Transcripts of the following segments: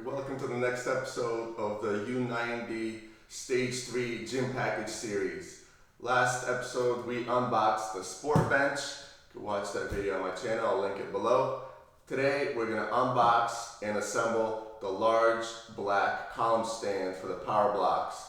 Welcome to the next episode of the U90 Stage 3 Gym Package Series. Last episode we unboxed the Sport Bench. You can watch that video on my channel, I'll link it below. Today we're going to unbox and assemble the large black column stand for the power blocks.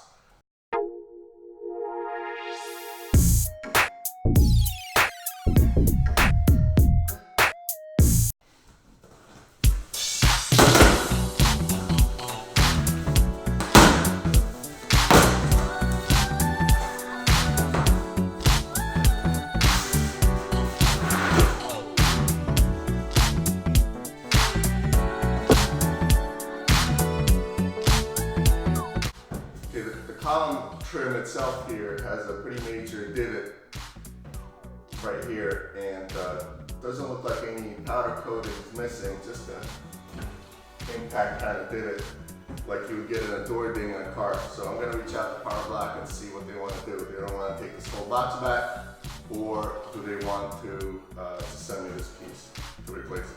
The column trim itself here has a pretty major divot right here, and doesn't look like any powder coating is missing, just an impact kind of divot like you would get in a door ding on a car. So I'm going to reach out to Power Block and see what they want to do. They don't want to take this whole box back, or do they want to send me this piece to replace it?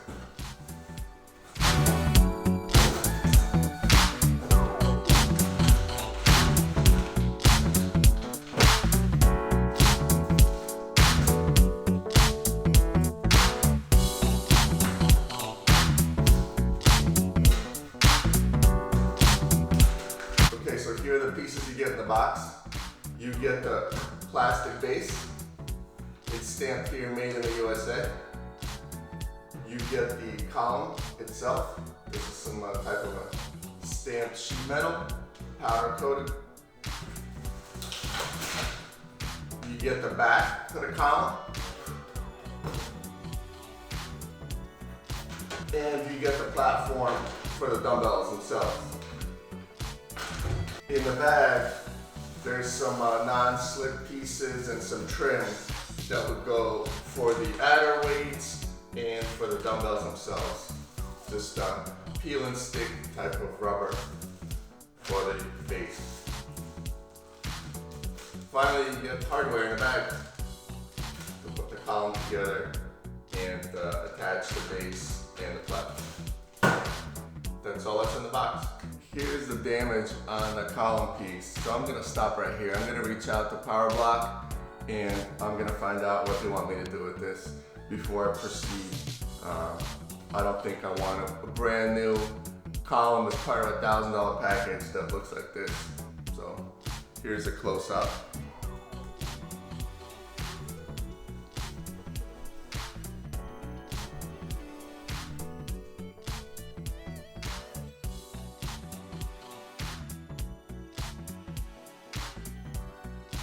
So here are the pieces you get in the box. You get the plastic base. It's stamped here, made in the USA. You get the column itself. This is some type of a stamped sheet metal, powder coated. You get the back to the column. And you get the platform for the dumbbells themselves. In the bag, there's some non-slip pieces and some trim that would go for the adder weights and for the dumbbells themselves. Just peel and stick type of rubber for the base. Finally, you get hardware in the bag to put the column together and attach the base and the platform. That's all that's in the box. Here's the damage on the column piece. So I'm gonna stop right here. I'm gonna reach out to Power Block and I'm gonna find out what they want me to do with this before I proceed. I don't think I want a brand new column as part of a $1,000 package that looks like this. So here's a close up.